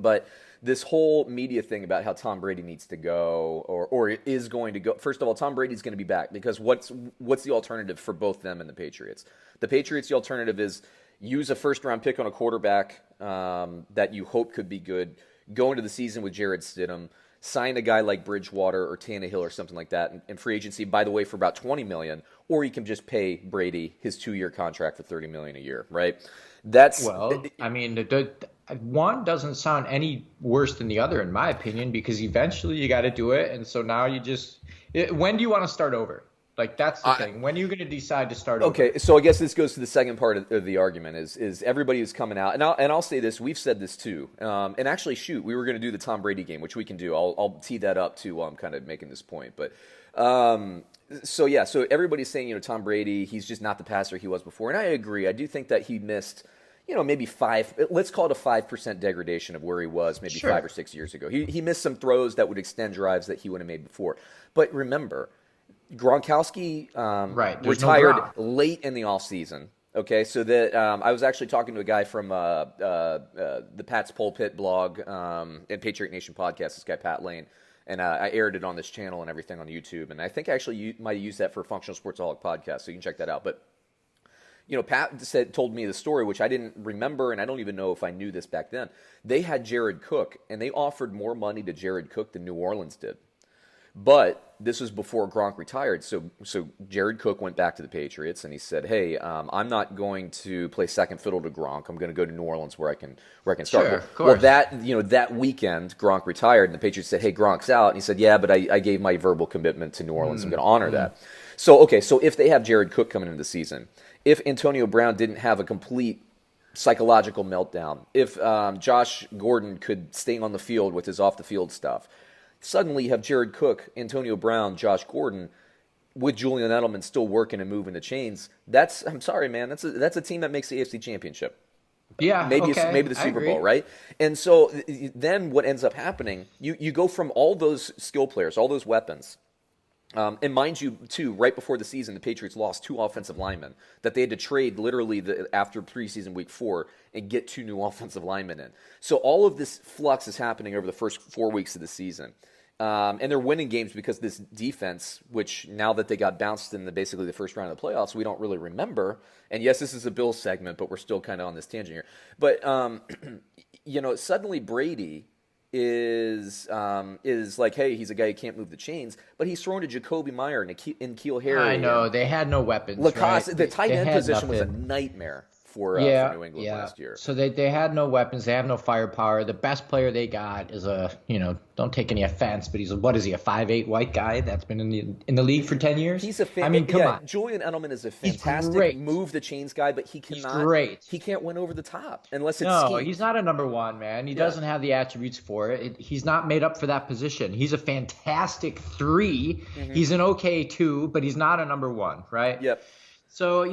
But this whole media thing about how Tom Brady needs to go or is going to go. First of all, Tom Brady's going to be back because what's the alternative for both them and the Patriots? The Patriots, the alternative is use a first-round pick on a quarterback that you hope could be good, go into the season with Jarrett Stidham, sign a guy like Bridgewater or Tannehill or something like that in free agency, by the way, for about $20 million, or you can just pay Brady his 2-year contract for $30 million a year, right? I mean, one doesn't sound any worse than the other, in my opinion, because eventually you got to do it. And so now when do you want to start over? Like, that's the thing. When are you going to decide to start over? Okay, so I guess this goes to the second part of the argument is everybody who's coming out, and I'll say this, we've said this too, and actually, shoot, we were going to do the Tom Brady game, which we can do. I'll tee that up too while I'm kind of making this point, but so everybody's saying, Tom Brady, he's just not the passer he was before, and I agree. I do think that he missed, maybe let's call it a 5% degradation of where he was maybe 5 or 6 years ago. He missed some throws that would extend drives that he would have made before, but remember, Gronkowski retired late in the offseason. Okay, so that I was actually talking to a guy from the Pat's Pulpit blog and Patriot Nation podcast, this guy Pat Lane, and I aired it on this channel and everything on YouTube. And I think actually you might use that for Functional Sportsaholic podcast, so you can check that out. But Pat told me the story, which I didn't remember, and I don't even know if I knew this back then. They had Jared Cook, and they offered more money to Jared Cook than New Orleans did. But this was before Gronk retired, so Jared Cook went back to the Patriots and he said, "Hey, I'm not going to play second fiddle to Gronk. I'm going to go to New Orleans where I can start." Sure, of course. Well, that weekend Gronk retired, and the Patriots said, "Hey, Gronk's out," and he said, "Yeah, but I gave my verbal commitment to New Orleans. I'm going to honor that." So if they have Jared Cook coming into the season, if Antonio Brown didn't have a complete psychological meltdown, if Josh Gordon could stay on the field with his off the field stuff. Suddenly you have Jared Cook, Antonio Brown, Josh Gordon, with Julian Edelman still working and moving the chains. I'm sorry, man. That's a team that makes the AFC Championship. Yeah, maybe the Super Bowl, right? And so then what ends up happening? You go from all those skill players, all those weapons. And mind you, too, right before the season, the Patriots lost 2 offensive linemen that they had to trade literally after preseason week 4 and get 2 new offensive linemen in. So all of this flux is happening over the first 4 weeks of the season. And they're winning games because this defense, which now that they got bounced in basically the first round of the playoffs, we don't really remember. And yes, this is a Bills segment, but we're still kind of on this tangent here. But, suddenly Brady is like, hey, he's a guy who can't move the chains, but he's thrown to Jacoby Meyer and N'Keal Harry. I know, they had no weapons. Lacoste, right? the tight end position was a nothing. nightmare for New England last year. So they had no weapons. They have no firepower. The best player they got is don't take any offense, but he's a 5'8" white guy that's been in the league for 10 years. He's a come on. Julian Edelman is a fantastic move the chains guy, but he cannot. He's great. He can't win over the top unless it's No, schemed. he's not a number one, man. He doesn't have the attributes for it. He's not made up for that position. He's a fantastic 3. Mm-hmm. He's an okay 2, but he's not a number 1, right? Yep. So,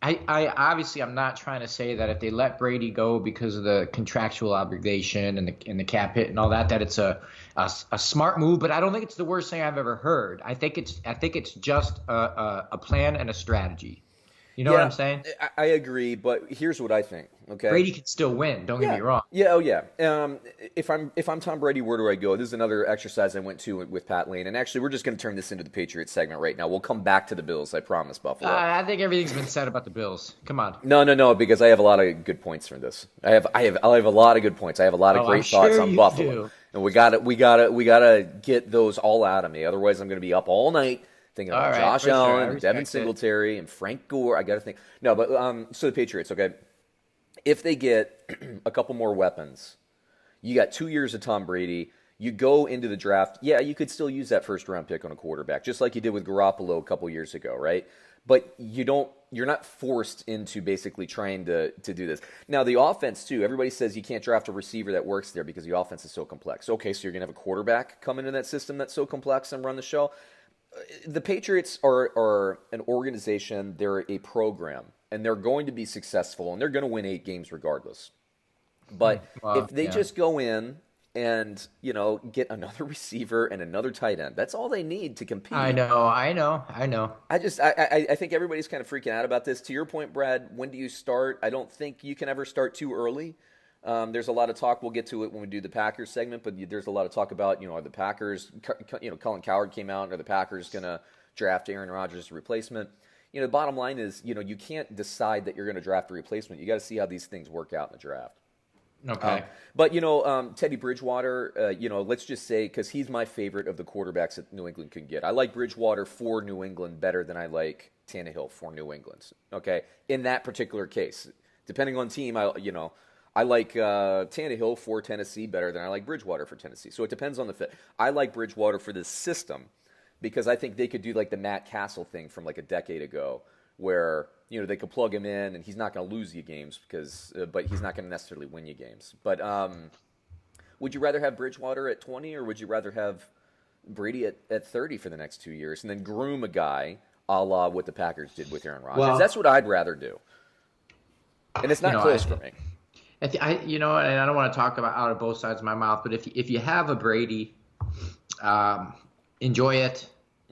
I obviously I'm not trying to say that if they let Brady go because of the contractual obligation and the cap hit and all that it's a smart move, but I don't think it's the worst thing I've ever heard. I think it's just a plan and a strategy. You know what I'm saying? I agree, but here's what I think. Okay, Brady can still win. Don't get me wrong. Yeah, oh yeah. If I'm Tom Brady, where do I go? This is another exercise I went to with Pat Lane, and actually, we're just going to turn this into the Patriots segment right now. We'll come back to the Bills, I promise, Buffalo. I think everything's been said about the Bills. Come on. No, because I have a lot of good points from this. I have a lot of good points. I have a lot of great thoughts on Buffalo, and we gotta get those all out of me. Otherwise, I'm going to be up all night. Thinking about Josh Allen, and Devin Singletary, and Frank Gore. I got to think. No, but so the Patriots, okay? If they get a couple more weapons, you got 2 years of Tom Brady. You go into the draft. Yeah, you could still use that first-round pick on a quarterback, just like you did with Garoppolo a couple years ago, right? But you're not forced into basically trying to do this. Now, the offense, too, everybody says you can't draft a receiver that works there because the offense is so complex. Okay, so you're going to have a quarterback come into that system that's so complex and run the show. The Patriots are an organization, they're a program, and they're going to be successful, and they're going to win 8 games regardless. But if they just go in and, get another receiver and another tight end, that's all they need to compete. I know. I think everybody's kind of freaking out about this. To your point, Brad, when do you start? I don't think you can ever start too early. There's a lot of talk. We'll get to it when we do the Packers segment, but there's a lot of talk about, are the Packers, Colin Cowherd came out, are the Packers going to draft Aaron Rodgers as a replacement? The bottom line is, you can't decide that you're going to draft a replacement. You got to see how these things work out in the draft. Okay. But, Teddy Bridgewater, let's just say, because he's my favorite of the quarterbacks that New England can get. I like Bridgewater for New England better than I like Tannehill for New England. Okay. In that particular case, depending on team, I like Tannehill for Tennessee better than I like Bridgewater for Tennessee. So it depends on the fit. I like Bridgewater for this system because I think they could do like the Matt Castle thing from like a decade ago where, they could plug him in and he's not going to lose you games but he's not going to necessarily win you games. But would you rather have Bridgewater at 20 or would you rather have Brady at 30 for the next 2 years and then groom a guy a la what the Packers did with Aaron Rodgers? Well, that's what I'd rather do. And it's not close for me. And I don't want to talk about out of both sides of my mouth, but if you have a Brady, enjoy it.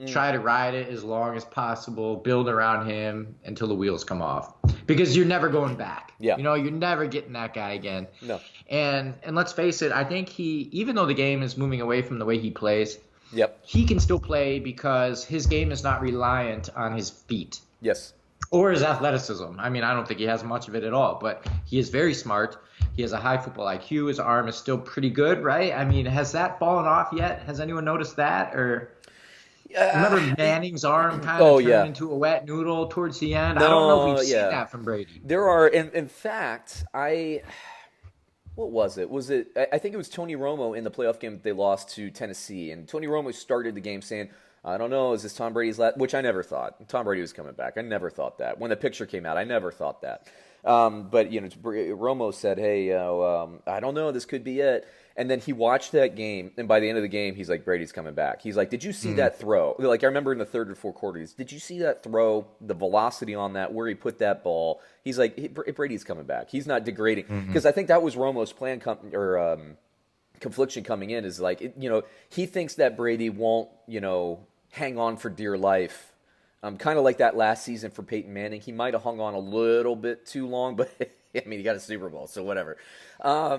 Try to ride it as long as possible. Build around him until the wheels come off, because you're never going back. Yeah. You're never getting that guy again. No. And let's face it, I think even though the game is moving away from the way he plays, yep, he can still play because his game is not reliant on his feet. Yes. Or his athleticism. I mean, I don't think he has much of it at all, but he is very smart. He has a high football IQ. His arm is still pretty good, right? I mean, has that fallen off yet? Has anyone noticed that? Or remember Manning's arm kind of turned into a wet noodle towards the end? I don't know if we've seen that from Brady. There are, in fact, what was it? I think it was Tony Romo in the playoff game that they lost to Tennessee, and Tony Romo started the game saying, I don't know, is this Tom Brady's last? Which I never thought. Tom Brady was coming back. I never thought that. When the picture came out, I never thought that. But, Romo said, hey, I don't know, this could be it. And then he watched that game, and by the end of the game, he's like, Brady's coming back. He's like, did you see that throw? Like, I remember in the third or fourth quarters, did you see that throw, the velocity on that, where he put that ball? He's like, Brady's coming back. He's not degrading. Because I think that was Romo's plan, confliction coming in, is like, he thinks that Brady won't, hang on for dear life. Kind of like that last season for Peyton Manning. He might have hung on a little bit too long, but I mean, he got a Super Bowl, so whatever. I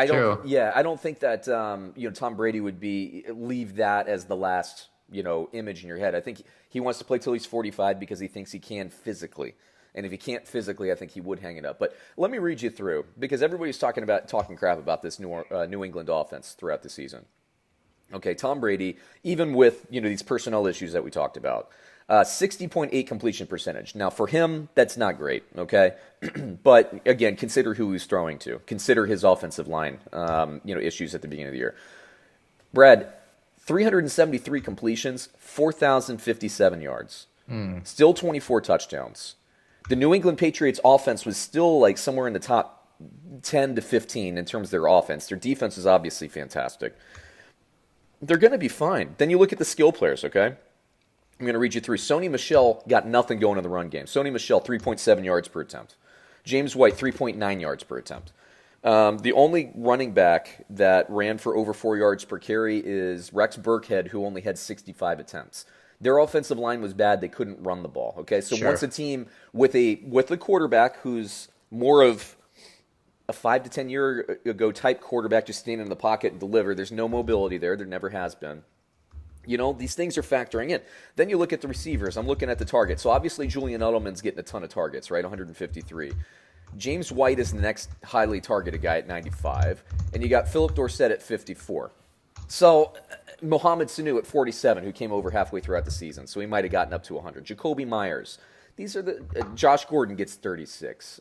don't think that Tom Brady would leave that as the last image in your head. I think he wants to play till he's 45 because he thinks he can physically. And if he can't physically, I think he would hang it up. But let me read you through, because everybody's talking crap about this New England offense throughout the season. Okay, Tom Brady, even with these personnel issues that we talked about, 60.8 completion percentage. Now, for him, that's not great, okay? But, again, consider who he's throwing to. Consider his offensive line, issues at the beginning of the year. Brad, 373 completions, 4,057 yards. Still 24 touchdowns. The New England Patriots offense was still like somewhere in the top 10 to 15 in terms of their offense. Their defense is obviously fantastic. They're going to be fine. Then you look at the skill players, okay? I'm going to read you through. Sony Michel got nothing going in the run game. Sony Michel, 3.7 yards per attempt. James White, 3.9 yards per attempt. The only running back that ran for over 4 yards per carry is Rex Burkhead, who only had 65 attempts. Their offensive line was bad. They couldn't run the ball, okay? So once a team with a quarterback who's more of a 5 to 10 year ago type quarterback, just standing in the pocket and deliver. There's no mobility there. There never has been. These things are factoring in. Then you look at the receivers. I'm looking at the targets. So obviously Julian Edelman's getting a ton of targets, right? 153. James White is the next highly targeted guy at 95. And you got Philip Dorsett at 54. So Mohamed Sanu at 47, who came over halfway throughout the season. So he might have gotten up to 100. Jacoby Myers. These are Josh Gordon gets 36.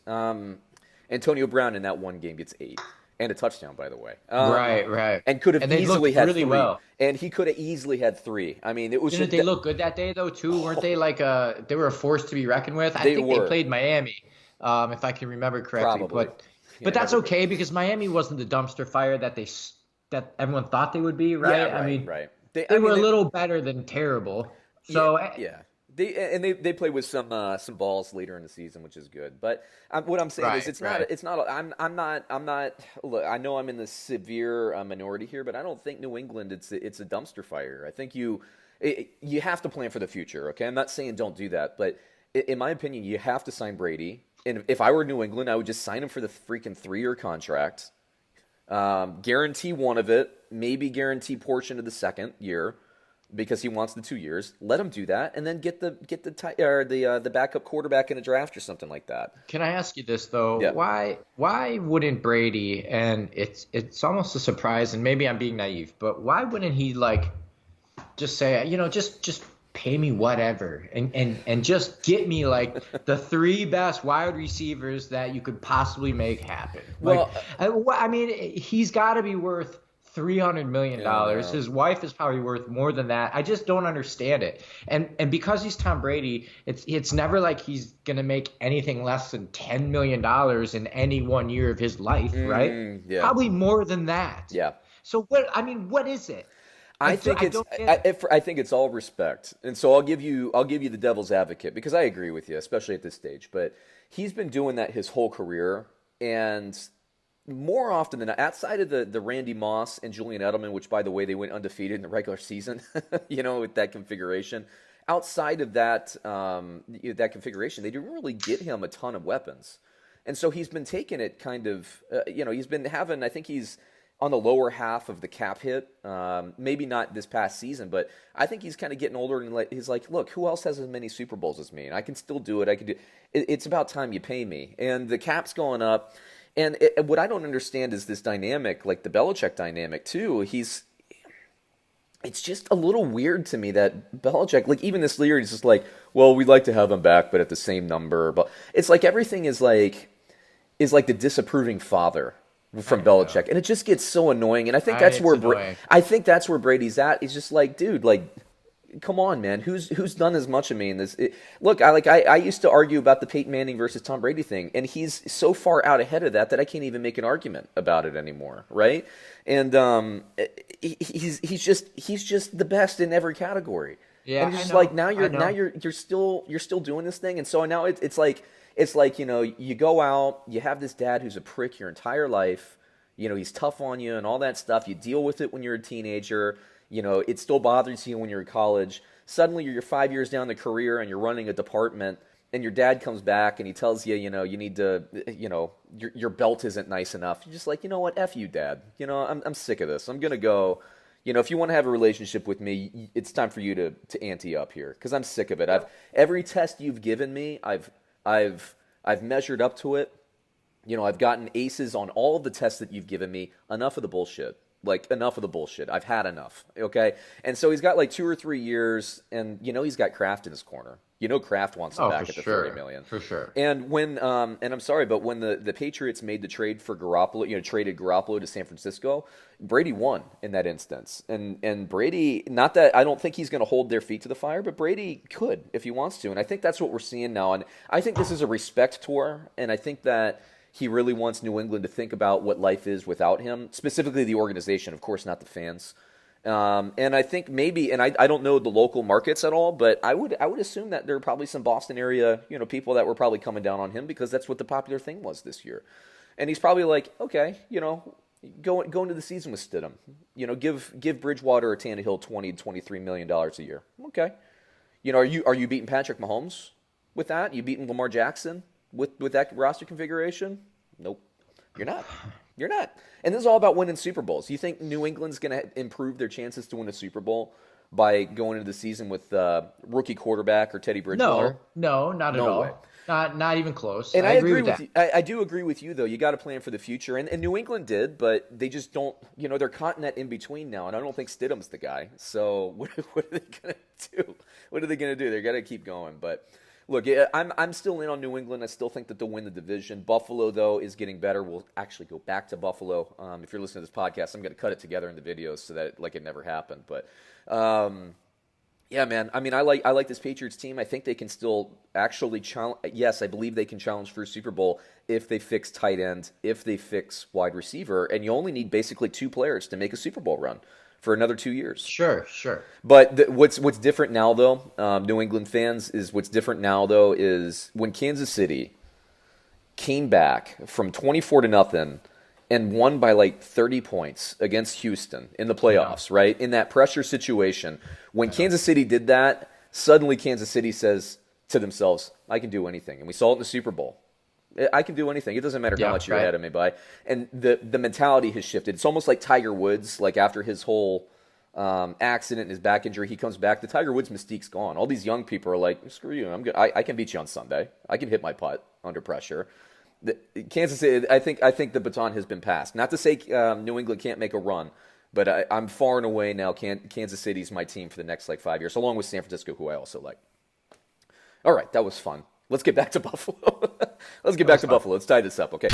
Antonio Brown in that one game gets 8 and a touchdown, by the way. Right. And could have easily had really 3. Well. And he could have easily had 3. I mean, it was. Didn't they look good that day though too? Weren't they like they were a force to be reckoned with? I think they played Miami, if I can remember correctly. Probably. But that's okay because Miami wasn't the dumpster fire that everyone thought they would be, right? Yeah, I mean, right. They were a little better than terrible. So yeah. They play with some balls later in the season, which is good. But what I'm saying is it's not. I'm not. Look, I know I'm in the severe minority here, but I don't think New England it's a dumpster fire. I think you have to plan for the future. Okay, I'm not saying don't do that, but in my opinion, you have to sign Brady. And if I were New England, I would just sign him for the freaking 3-year contract, guarantee one of it, maybe guarantee portion of the second year, because he wants the 2 years. Let him do that, and then get the backup quarterback in a draft or something like that. Can I ask you this though? Yeah. Why wouldn't Brady? And it's almost a surprise, and maybe I'm being naive, but why wouldn't he like just say, just pay me whatever, and just get me like the 3 best wide receivers that you could possibly make happen? Well, I mean, he's got to be worth $300 million. Yeah. His wife is probably worth more than that. I just don't understand it. And because he's Tom Brady, it's never like he's gonna make anything less than $10 million in any 1 year of his life, right? Yeah. Probably more than that. Yeah. So what is it? I think it's all respect, and so I'll give you the devil's advocate, because I agree with you, especially at this stage. But he's been doing that his whole career, and more often than not, outside of the Randy Moss and Julian Edelman, which by the way they went undefeated in the regular season, with that configuration. Outside of that that configuration, they didn't really get him a ton of weapons, and so he's been taking it kind of he's been having. I think he's on the lower half of the cap hit. Maybe not this past season, but I think he's kind of getting older, and he's like, look, who else has as many Super Bowls as me? And I can still do it. I can do. It's about time you pay me. And the cap's going up. And what I don't understand is this dynamic, like the Belichick dynamic too. It's just a little weird to me that Belichick, like even this year, he's just like, well, we'd like to have him back, but at the same number. But it's like everything is like the disapproving father from Belichick, and it just gets so annoying. And I think that's where Brady's at. He's just like, dude, like, come on, man. Who's done as much of me in this? Look, I used to argue about the Peyton Manning versus Tom Brady thing, and he's so far out ahead of that I can't even make an argument about it anymore, right? And he's just the best in every category. Yeah, and it's just like now you're still doing this thing, and so now it's like you go out, you have this dad who's a prick your entire life, he's tough on you and all that stuff. You deal with it when you're a teenager. It still bothers you when you're in college. Suddenly you're 5 years down the career and you're running a department, and your dad comes back and he tells you, you need to, your belt isn't nice enough. You're just like, you know what, F you, Dad. I'm sick of this. I'm going to go, if you want to have a relationship with me, it's time for you to ante up here, because I'm sick of it. Every test you've given me, I've measured up to it. I've gotten aces on all of the tests that you've given me. Enough of the bullshit. Like, enough of the bullshit. I've had enough, okay? And so he's got like 2 or 3 years, and he's got Kraft in his corner. Kraft wants him back at the $30 million. For sure. And when and I'm sorry, but when the Patriots made the trade for Garoppolo, traded Garoppolo to San Francisco, Brady won in that instance. And Brady, not that I don't think he's going to hold their feet to the fire, but Brady could if he wants to. And I think that's what we're seeing now. And I think this is a respect tour, and I think that he really wants New England to think about what life is without him, specifically the organization, of course, not the fans. And I think maybe, and I don't know the local markets at all, but I would assume that there are probably some Boston area, people that were probably coming down on him, because that's what the popular thing was this year. And he's probably like, okay, go into the season with Stidham, give Bridgewater or Tannehill $20-23 million a year. Okay, are you beating Patrick Mahomes with that? You beating Lamar Jackson with that roster configuration? Nope, you're not. You're not. And this is all about winning Super Bowls. You think New England's going to improve their chances to win a Super Bowl by going into the season with rookie quarterback or Teddy Bridgewater? No, not at all. Way. Not even close. And I agree with that. I do agree with you, though. You got to plan for the future. And New England did, but they just don't, they're caught in that in between now. And I don't think Stidham's the guy. So what are they going to do? What are they going to do? They're going to keep going. But look, I'm still in on New England. I still think that they'll win the division. Buffalo, though, is getting better. We'll actually go back to Buffalo. If you're listening to this podcast, I'm going to cut it together into videos so that it never happened. But yeah, man. I mean, I like this Patriots team. I think they can still actually challenge. Yes, I believe they can challenge for a Super Bowl if they fix tight end, if they fix wide receiver, and you only need basically 2 players to make a Super Bowl run for another 2 years. Sure. But what's different now, though, New England fans, is what's different now, though, is when Kansas City came back from 24-0 and won by like 30 points against Houston in the playoffs, right? In that pressure situation, when Kansas City did that, suddenly Kansas City says to themselves, I can do anything. And we saw it in the Super Bowl. I can do anything. It doesn't matter how much you're right. ahead of me by. And the mentality has shifted. It's almost like Tiger Woods, like after his whole accident and his back injury, he comes back. The Tiger Woods mystique's gone. All these young people are like, screw you. I'm good. I can beat you on Sunday. I can hit my putt under pressure. Kansas City, I think the baton has been passed. Not to say New England can't make a run, but I'm far and away now. Kansas City's my team for the next 5 years, along with San Francisco, who I also like. All right, that was fun. Let's get back to Buffalo. Let's tie this up, okay?